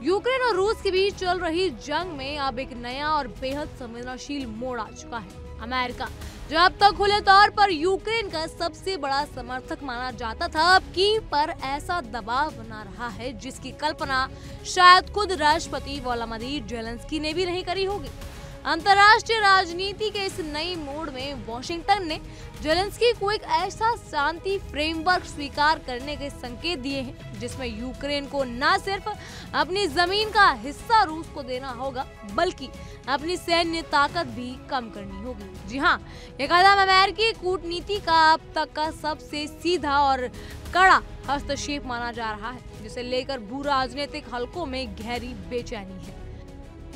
Ukraine और रूस के बीच चल रही जंग में अब एक नया और बेहद संवेदनशील मोड़ आ चुका है। अमेरिका, जो अब तक खुले तौर पर यूक्रेन का सबसे बड़ा समर्थक माना जाता था, अब कीव पर ऐसा दबाव बना रहा है जिसकी कल्पना शायद खुद राष्ट्रपति वोलोदिमीर ज़ेलेंस्की ने भी नहीं करी होगी। अंतर्राष्ट्रीय राजनीति के इस नई मोड़ में वॉशिंगटन ने ज़ेलेंस्की को एक ऐसा शांति फ्रेमवर्क स्वीकार करने के संकेत दिए हैं जिसमें यूक्रेन को न सिर्फ अपनी जमीन का हिस्सा रूस को देना होगा बल्कि अपनी सैन्य ताकत भी कम करनी होगी। जी हाँ, ये कदम अमेरिकी कूटनीति का अब तक का सबसे सीधा और कड़ा हस्तक्षेप माना जा रहा है, जिसे लेकर भू राजनीतिक हलकों में गहरी बेचैनी है।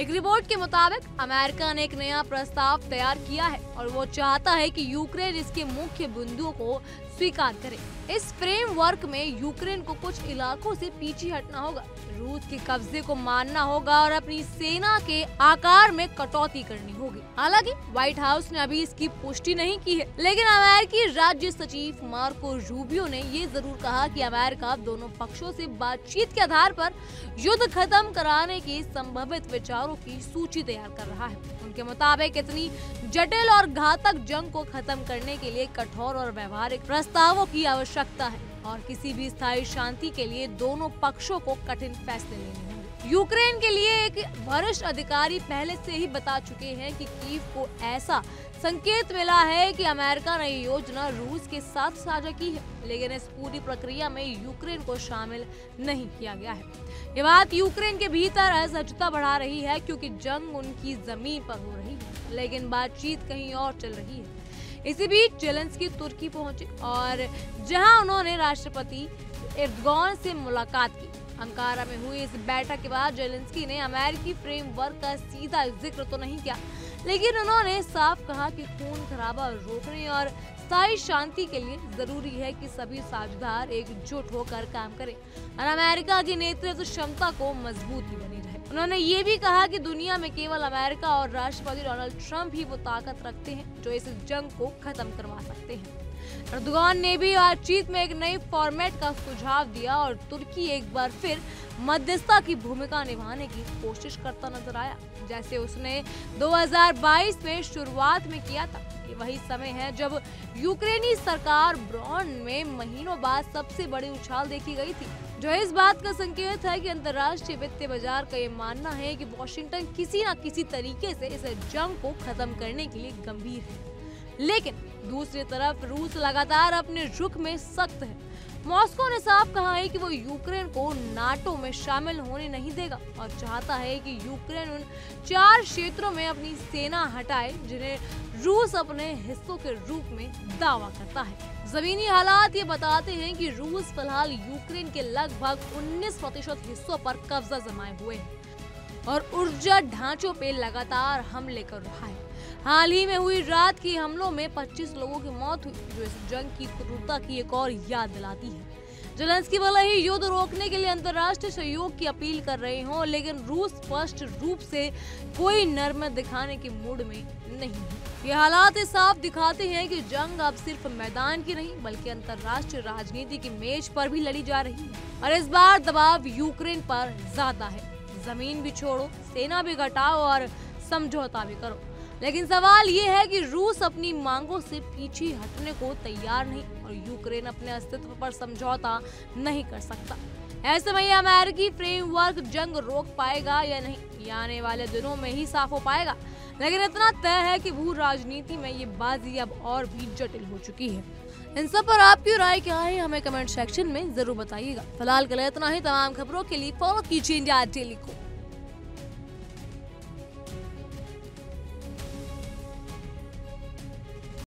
एक रिपोर्ट के मुताबिक अमेरिका ने एक नया प्रस्ताव तैयार किया है और वो चाहता है कि यूक्रेन इसके मुख्य बिंदुओं को स्वीकार करे। इस फ्रेमवर्क में यूक्रेन को कुछ इलाकों से पीछे हटना होगा, रूस के कब्जे को मानना होगा और अपनी सेना के आकार में कटौती करनी होगी। हालांकि व्हाइट हाउस ने अभी इसकी पुष्टि नहीं की है, लेकिन अमेरिकी राज्य सचिव मार्को रूबियो ने ये जरूर कहा कि अमेरिका दोनों पक्षों से बातचीत के आधार पर युद्ध खत्म कराने के संभावित विचारों की सूची तैयार कर रहा है। उनके मुताबिक इतनी जटिल और घातक जंग को खत्म करने के लिए कठोर और व्यवहारिक प्रस्तावों की आवश्यकता है और किसी भी स्थायी शांति के लिए दोनों पक्षों को कठिन फैसले लेने होंगे। यूक्रेन के लिए एक वरिष्ठ अधिकारी पहले से ही बता चुके हैं कि कीव को ऐसा संकेत मिला है कि अमेरिका ने योजना रूस के साथ साझा की है, लेकिन इस पूरी प्रक्रिया में यूक्रेन को शामिल नहीं किया गया है। ये बात यूक्रेन के भीतर असहजता बढ़ा रही है क्योंकि जंग उनकी जमीन पर हो रही है, लेकिन बातचीत कहीं और चल रही है। इसी बीच ज़ेलेंस्की तुर्की पहुंचे और जहां उन्होंने राष्ट्रपति एर्दोगान से मुलाकात की। अंकारा में हुई इस बैठक के बाद ज़ेलेंस्की ने अमेरिकी फ्रेमवर्क का सीधा जिक्र तो नहीं किया, लेकिन उन्होंने साफ कहा कि खून खराबा रोकने और स्थायी शांति के लिए जरूरी है कि सभी साझेदार एकजुट होकर काम करें और अमेरिका की नेतृत्व क्षमता को मजबूती बनी रहे। उन्होंने ये भी कहा कि दुनिया में केवल अमेरिका और राष्ट्रपति डोनाल्ड ट्रंप ही वो ताकत रखते हैं जो इस जंग को खत्म करवा सकते हैं। एर्दोगान ने भी बातचीत में एक नई फॉर्मेट का सुझाव दिया और तुर्की एक बार फिर मध्यस्थता की भूमिका निभाने की कोशिश करता नजर आया, जैसे उसने 2022 में शुरुआत में किया था। ये वही समय है जब यूक्रेनी सरकार ब्रॉन में महीनों बाद सबसे बड़ी उछाल देखी गई थी, जो इस बात का संकेत है कि अंतर्राष्ट्रीय वित्तीय बाजार का ये मानना है कि वॉशिंगटन किसी न किसी तरीके से इस जंग को खत्म करने के लिए गंभीर है। लेकिन दूसरी तरफ रूस लगातार अपने रुख में सख्त है। मॉस्को ने साफ कहा है कि वो यूक्रेन को नाटो में शामिल होने नहीं देगा और चाहता है कि यूक्रेन उन 4 क्षेत्रों में अपनी सेना हटाए जिन्हें रूस अपने हिस्सों के रूप में दावा करता है। जमीनी हालात ये बताते हैं कि रूस फिलहाल यूक्रेन के लगभग 19% हिस्सों पर कब्जा जमाए हुए है और ऊर्जा ढांचों पे लगातार हमले कर रहा है। हाल ही में हुई रात के हमलों में 25 लोगों की मौत हुई, जो इस जंग की क्रूरता की एक और याद दिलाती है। ज़ेलेंस्की भले ही युद्ध रोकने के लिए अंतर्राष्ट्रीय सहयोग की अपील कर रहे हों, लेकिन रूस स्पष्ट रूप से कोई नरम दिखाने के मूड में नहीं है। ये हालात साफ दिखाते हैं कि जंग अब सिर्फ मैदान की नहीं बल्कि अंतर्राष्ट्रीय राजनीति की मेज पर भी लड़ी जा रही है और इस बार दबाव यूक्रेन पर ज्यादा है। जमीन भी छोड़ो, सेना भी घटाओ और समझौता भी करो, लेकिन सवाल ये है कि रूस अपनी मांगों से पीछे हटने को तैयार नहीं और यूक्रेन अपने अस्तित्व पर समझौता नहीं कर सकता। ऐसे में ये अमेरिकी फ्रेमवर्क जंग रोक पाएगा या नहीं, ये आने वाले दिनों में ही साफ हो पाएगा। लेकिन इतना तय है कि भू राजनीति में ये बाजी अब और भी जटिल हो चुकी है। इन सब पर आपकी राय क्या है, हमें कमेंट सेक्शन में जरूर बताइएगा। फिलहाल के लिए इतना ही। तमाम खबरों के लिए फॉलो कीजिए इंडिया डेली को।